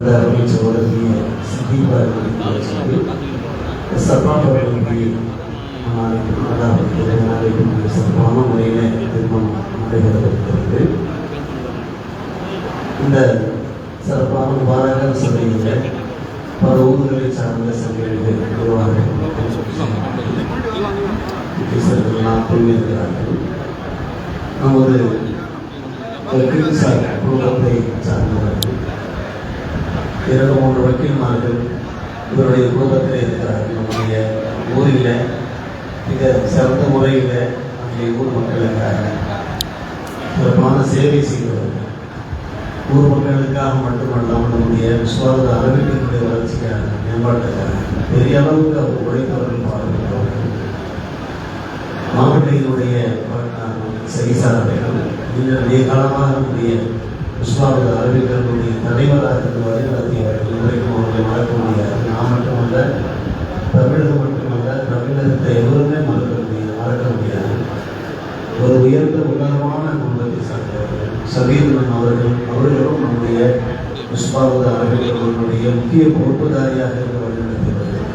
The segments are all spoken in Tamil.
சகோதரிய சப்பாட்டவர்களுக்கு சிறப்பான முறையில் திருமணம் நடைபெறவிருக்கிறது. இந்த சிறப்பான பாராக சபையில் பல ஊர்களை சார்ந்த சபைகள் நிர்வாகங்கள் இருக்கிறார்கள். நமது குடும்பத்தை சார்ந்தவர்கள் 2-3 வக்கீல்மார்கள் இவருடைய குடும்பத்தில் இருக்கிறார்கள். நம்முடைய ஊரில் மிக சிறந்த முறையில் நம்முடைய ஊர் மக்களுக்காக சிறப்பான சேவை செய்கிறவர்கள். ஊர் மக்களுக்காக மட்டுமல்லாமல் நம்முடைய விசுவாச அறிவிப்பினுடைய வளர்ச்சிக்காக மேம்பாட்டுக்காக பெரிய அளவுக்கு அவர் உழைத்தவர்கள் பாடுகிறவர்கள். மாவட்டத்தினுடைய சரிசாரர்கள் நிறைய காலமாக நம்முடைய விஸ்வாத அறிவிகளுடைய தலைவராக இருந்தவரை நடத்தியவர்கள். இன்றைக்கும் அவர்களை மறக்க முடியாது. நான் மட்டுமல்ல, தமிழகம் மட்டுமல்ல, தமிழகத்தை எவருமே மறக்க முடியாது. ஒரு உயர்ந்த உன்னதமான குடும்பத்தை சார்ந்தவர்கள் சபீரன் அவர்களும் நம்முடைய விஸ்வாத அறிவிகளுடைய முக்கிய பொறுப்புதாரியாக இருந்து வழிநடத்தியவர்கள்.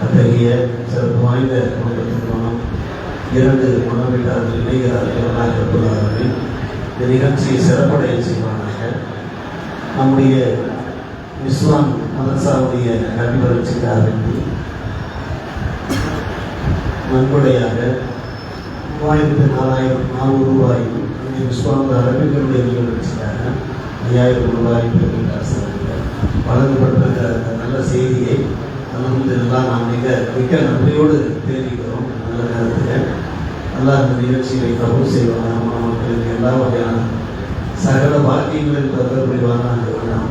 அத்தகைய சிறப்பு வாய்ந்த குடும்பத்திற்கு மனம் 2 மனவீட்டார்கள் இணைகிறார்கள் இருப்பதாகவே இந்த நிகழ்ச்சியை சிறப்படைய செய்வானாக. நம்முடைய இஸ்லாம் மதரசாவுடைய கல்வி வளர்ச்சிக்காக நன்கொடையாக 3400 ரூபாய் இஸ்லாம் அரபிகளுடைய நிகழ்ச்சிக்காக 5000 ரூபாய் வழங்கப்பட்டிருக்கிற நல்ல செய்தியை அல்ஹம்துலில்லாஹ் நாம் மிக நன்றியோடு தெரிவிக்கிறோம். நல்ல நேரத்தில் நல்லா இந்த நிகழ்ச்சியை கபூல் செய்வாங்க. நம்ம மக்களுக்கு எல்லா வகையான சகல பாக்கியங்களில் தகவல் புரிவாங்க. நாம்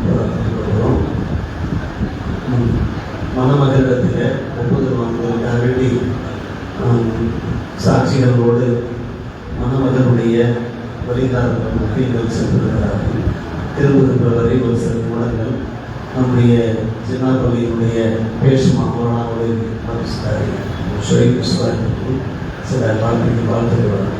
மணமகளிடத்தில் ஒப்புதல் வாங்குவதற்காக வேண்டி சாட்சிகளோடு மணமகளுடைய வழிகாரர்கள் முக்கியங்கள் சென்றிருக்கிறார்கள். திருவுகின்ற வரை ஒரு சில நிமிடங்கள் நம்முடைய ஜின்னாபள்ளியினுடைய பேசும் அமராவுடைய சில வாழ்த்துக்கள்.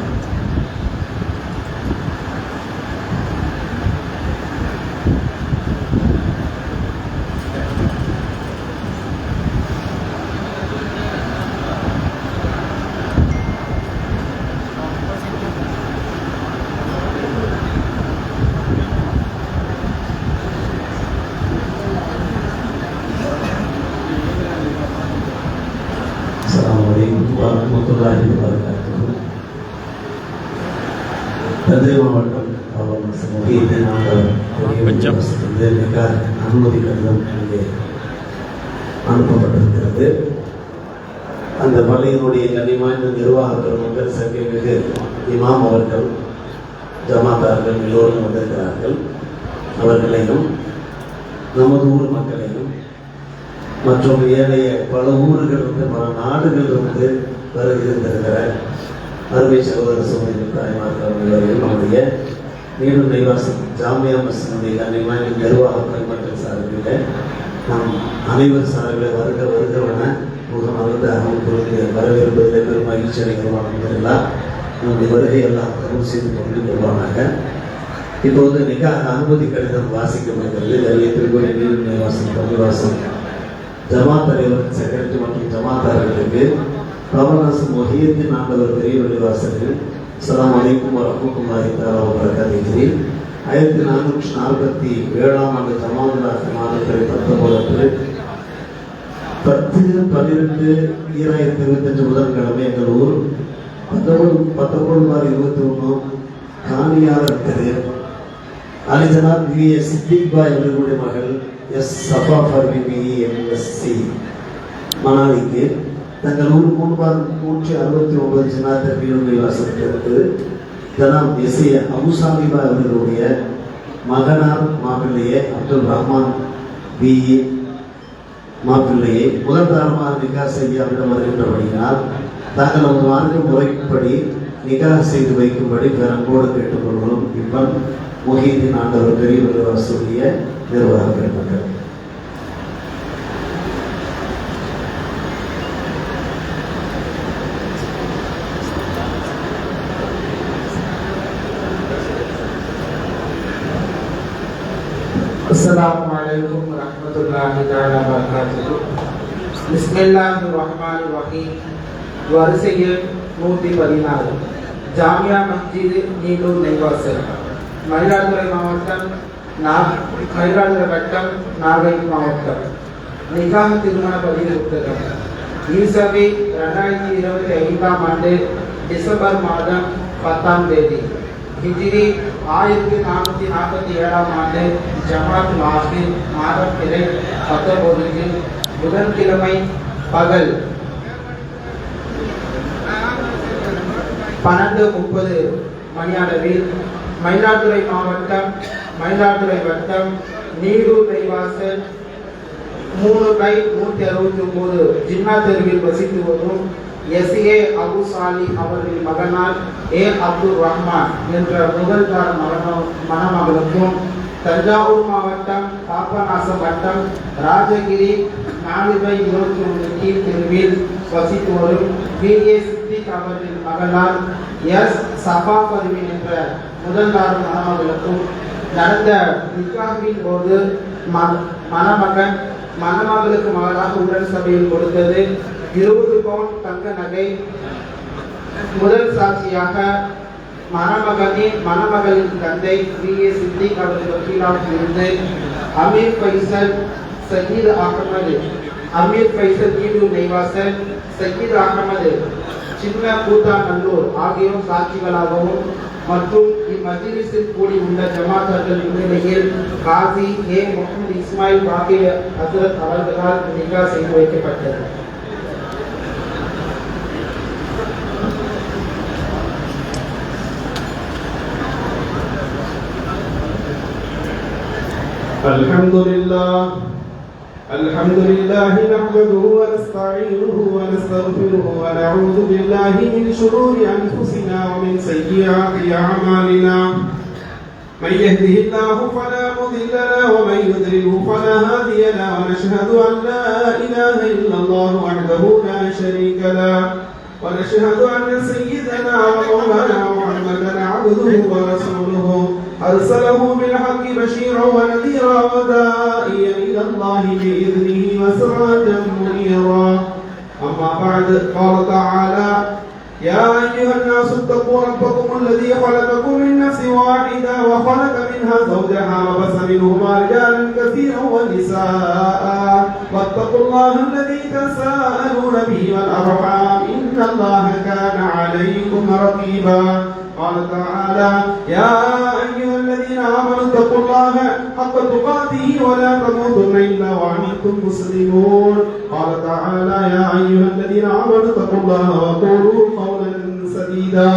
தஞ்சை மாவட்டம் அனுமதி கடிதம் இங்கே அனுப்பப்பட்டிருக்கிறது. அந்த பள்ளியினுடைய கண்ணியமான நிர்வாகத்தில் மக்கள் சங்கமிகு இமாம் அவர்கள் ஜமாத்தார்கள் எல்லோரும் வந்திருக்கிறார்கள். அவர்களையும் நமது ஊர் மக்களையும் மற்றும் ஏனைய பல ஊர்களிலிருந்து பல நாடுகளிலிருந்து வருகின்ற அருமை சகோதர சகோதரி தாய்மார்கள் நம்முடைய நீடும் நெய்வாசம் ஜாமியா மஸ்ஜிதுடைய கண்ணியமான நிர்வாகங்கள் மற்றும் சார்பில் நாம் அனைவர் சார்பில் வருகவன முகம் அமர்ந்து அமைப்புகளுக்கு வரவேற்பதில் பெரும் மகிழ்ச்சி அடைகிறவானெல்லாம் நம்முடைய வருகையெல்லாம் கருவு செய்து கொண்டு வருவானாக. இப்போது அனுமதி கடிதம் வாசிக்கப்படுகிறது. நிறைய திருக்குறை நீடும் நெய்வாசம் பள்ளிவாசம் ஜமாத் தலைவர் செக்ரட்டரி மற்றும் ஜமாத்தார்களுக்கு பிரபலாசம் மொஹியத்தின் ஆண்டவர் பெரிய வழிவாசர்கள் அஸ்ஸலாமு அலைக்கும் வரஹ்மத்துல்லாஹி தஆலா வ பரகாத்துஹு. 1447 ஆண்டு ஜமாத்துல்லாஹி மாதத்தில் 10/12/2025 புதன்கிழமை எங்கள் ஊர் 19/21 காணியாளர் தெரு அலிஜனாப் வி.ஏ. சித்திக் பாய் அவர்களுடைய மகள் எஸ். சஃபா ஃபர்மி எம்எஸ்சி மணாலிக்கு தங்கள் ஊர் 369 ஜனாதர் வீடுடைய வாசத்திற்கு ஜனாப் எஸ்.ஏ. அபுசாலிபா அவர்களுடைய மகனார் மாப்பிள்ளையே அப்துல் ரஹ்மான் பி.ஏ. மாப்பிள்ளையை முதல் தரமாக நிகா செய்து அவரிடம் வருகின்றபடியால் தாங்கள் ஒரு மார்க்க முறைப்படி நிகா செய்து வைக்கும்படி பெரம்போடு கேட்டுக்கொள்வோம். இப்பன் மொஹிதீன் ஆண்டவர் பெரிய வசூலிய நிர்வாக பெருமக்கள். السلام अस्सलामु अलैकुम रहमतुल्लाहि तआला बरकातुहू. பிஸ்மில்லாஹிர் ரஹ்மானிர் ரஹீம். வரிசை எண் 114, ஜாமியா மஸ்ஜித் நீலூர் நெய்வாசல், மயிலாடுதுறை மாவட்டம், மயிலாடுதுறை வட்டம், நாகை மாவட்டம். நிகாஹ் திருமண பதிவு புத்தகம் ஈசவி 2025ஆம் ஆண்டு டிசம்பர் மாதம் 10ஆம் தேதி, ஹிஜ்ரி 1447ஆம் ஆண்டு ஜமாத் ஆஹிர் மாதம் பிறை 19 புதன்கிழமை பகல் 12:30 மணியளவில் மயிலாடுதுறை மாவட்டம், மயிலாடுதுறை வட்டம், நீலூர் நெய்வாசல் 3/169 ஜின்னா தெருவில் வசித்து வரும் எஸ்ஏ அபு சாலி அவர்களின் மகனார் ஏ அப்துல் ரஹ்மான் என்ற முதல்கார மணமகளுக்கும், தஞ்சாவூர் மாவட்டம், பாபநாசம் வட்டம், ராஜகிரி 4/21 கீழ் தெருவில் வசித்து வரும் பிஏ சித்திக் அவர்களின் மகனார் எஸ் சஃபா பர்வீன் என்ற முதல்கார மணமகளுக்கும் நடந்த நிக்காஹின் போது மணமகன் மணமகளுக்கு மகளாக உடன் சபையில் கொடுத்தது 20 பவுண்ட் தங்க நகை. முதல் சாட்சியாக மணமகளின் தந்தை பிஏ சித்திக் அவர்கள் வக்கீலாக இருந்து அமீர் ஃபைசல், சயீத் அகமது, அமீர் ஃபைசல் நீலூர் நெய்வாசல், சயீத் அகமது சின்ன கூத்தாநல்லூர் ஆகியோர் சாட்சிகளாகவும் மற்றும் இம்மஜ்லிஸில் கூடி உள்ள ஜமாத்தார்கள் முன்னிலையில் காசி ஏ முகமது இஸ்மாயில் பாக்கி ஹசரத் அவர்களால் நிக்காஹ் செய்து வைக்கப்பட்டது. الحمد لله نحمده ونستعينه ونستغفره ونعوذ بالله من شرور أنفسنا ومن سيئات أعمالنا. من يهده الله فلا مضل له ومن يضلله فلا هادي له. ونشهد أن لا إله إلا الله وحده لا شريك له. ونشهد أن سيدنا ومولانا محمدا عبده ورسوله أرسله بالحق بشيرا ونذيرا وداعيا إلى الله بإذنه وسراجا منيرا. أما بعد، قال تعالى: يا أيها الناس اتقوا ربكم الذي خلقكم من نفس واحدة وخلق منها زوجها وبث منهما رجالا كثيرا ونساء واتقوا الله الذي تساءلون به والأرحام إن الله كان عليكم رقيبا. قال تعالى: يا أيها الذين آمنوا اتقوا الله حق تقاته ولا تموتن إلا وأنتم مسلمون. قال تعالى: يا أيها الذين آمنوا اتقوا الله وقولوا قولا سديدا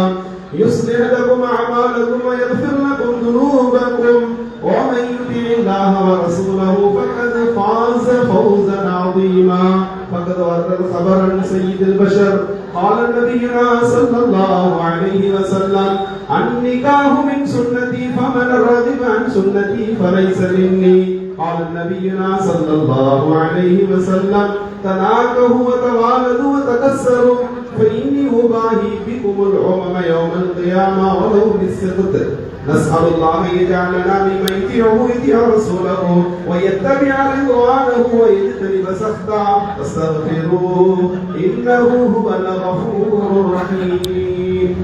يصلح لكم أعمالكم ويغفر لكم ذنوبكم ومن يطع الله ورسوله فقد فاز فوزا عظيما. فقد ورد خبر سيد البشر قال نبينا صلى الله عليه وسلم: النكاح من سنتي فمن رغب عن سنتي فليس مني. قال نبينا صلى الله عليه وسلم: تناكحوا وتوالدوا وتكسروا فإني أباهي بكم الأمم يوم القيامة ولو بالسقط. نسأل الله يجعلنا ممن يطيع رسوله ويتبع رضوانه ويجتنب سخطه. فاستغفروه إنه هو الغفور الرحيم.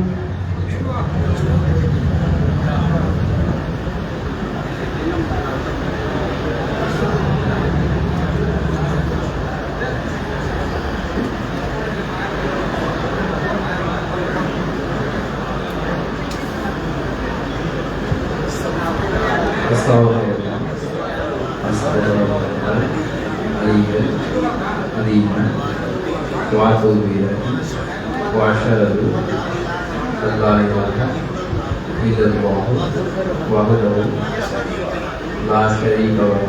وأشهد أن لا إله إلا الله وحده لا شريك له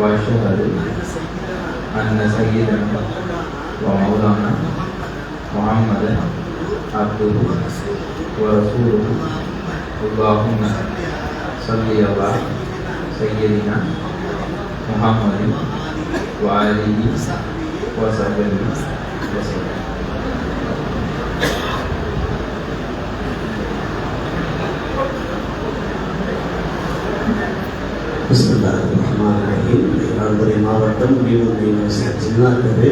وأشهد أن سيدنا ومولانا محمدا عبده ورسوله. اللهم صل على سيدنا محمد وآله وصحبه وسلم. بسم الله மதுரை மாவட்டம் மீனூர் சின்னாக்கது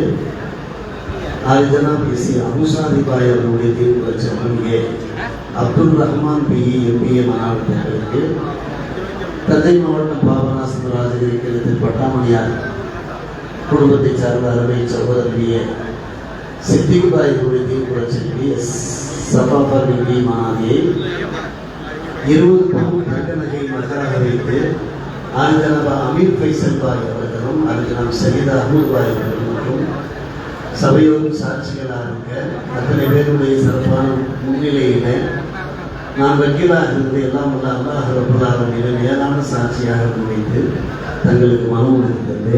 ஆரிஜனா பேசி அபுசாதி பாய் அவர்களுடைய தீர்ப்பு செல்வங்கே அப்துல் ரஹ்மான் பிஇ எம்பிஏ மாணவர்களுக்கு தஞ்சை மாவட்டம் பாபநாசம் ராஜகிரி கிழத்தில் பட்டாமணியார் குடும்பத்தை சார்ந்த அருமை சகோதரியே சித்திகுபாய் அவருடைய தீர்ப்பு செல்வி சபாபா பிபி மாணவியை 20 பவுன் தங்க நகை மகராக வைத்து ஆரிஜனா அமீர் ஃபைசல் பாய் அவர்களும் ஆரிஜனா சையத் அஹ்மத் பாய் அவர்கள் மற்றும் சபையோடு சாட்சிகளாக இருக்க அத்தனை பேருடைய சிறப்பான முன்னிலையில நான் வக்கீலாக இருந்து எல்லாம் உள்ள அல்லாஹ் ரப்பல் ஆலமீன் மேலான சாட்சியாக முன்வைத்து தங்களுக்கு மனம் உணர்ந்தது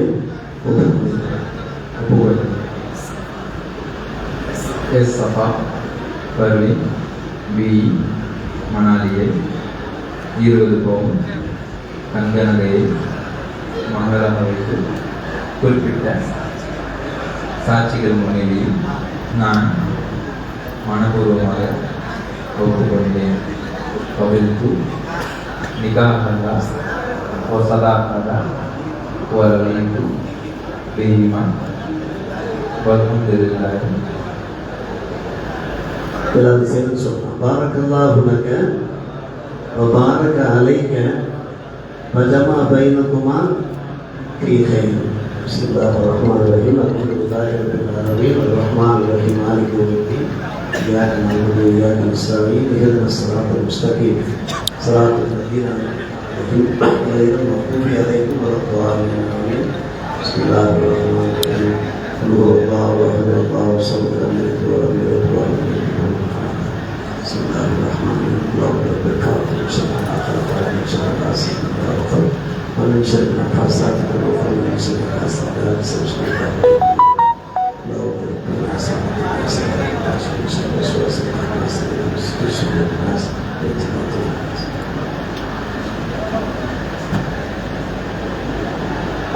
எஸ் சஃபா பர்வீன் பிஇ மணாலியை 20 பவுன் தங்க நகையை மகராக வைத்து குறிப்பிட்ட சாட்சிகள் முன்னிலையில் நான் மனப்பூர்வமாக ஒப்புக்கொண்டேன். கவிழ்த்து நிகாஹல்லா ஒசதாஹல்லா வரவைத்து பெய்யுமா வல்ஹம்துலில்லாஹ். எல்லாரும் சேர்ந்து சொல்லலாம். பாரக்கல்லாஹு லக வ பாரக அலைக வ ஜமா பைனகுமா ஃபீ கைர். பிஸ்மில்லாஹிர் ரஹ்மானிர் ரஹீம். அல்ஹம்துலில்லாஹி ரப்பில் ஆலமீன் அர்ரஹ்மானிர் ரஹீம் மாலிகி யௌமிddin. இய்யாக நஅபுது வ இய்யாக நஸ்தஈன். இஹ்தினஸ் ஸிராத்தல் முஸ்தகீம். ஸிராத்தல் லதீன அன்அம்த அலைஹிம் வ அலைஹிம் வலத்-ضالين. ஆமீன். பிஸ்மில்லாஹிர் ரஹ்மானிர் ரஹீம். قل هو الله احد الله الصمد لم يلد ولم يولد ولم يكن له كفوا احد. بسم الله الرحمن الرحيم. اللهم رب الكعبة من شر ما خلق ومن شر غاسق اذا وقب ومن شر النفاثات في العقد ومن شر حاسد اذا حسد. اللهم رب الناس مالك الناس اله الناس من شر الوسواس الخناس الذي يوسوس في صدور الناس من فتنة الناس.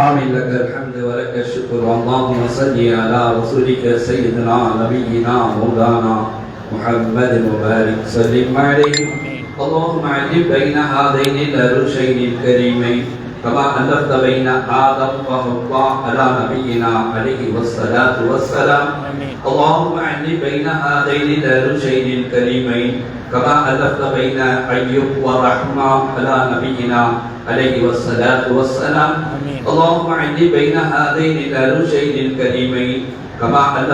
آمين. لك الحمد ولك الشكر. اللهم صل على رسولك سيدنا نبينا مولانا محمد وبارك وسلم عليه. اللهم علم بين هذين العرشين الكريمين كما ألفت بين آدم وحواء على نبينا عليه الصلاة والسلام. اللهم علم بين هذين العرشين الكريمين كما ألفت بين أيوب ورحمة على نبينا عليه الصلاة والسلام. اللهم علم بين هذين العرشين الكريمين كما ألفت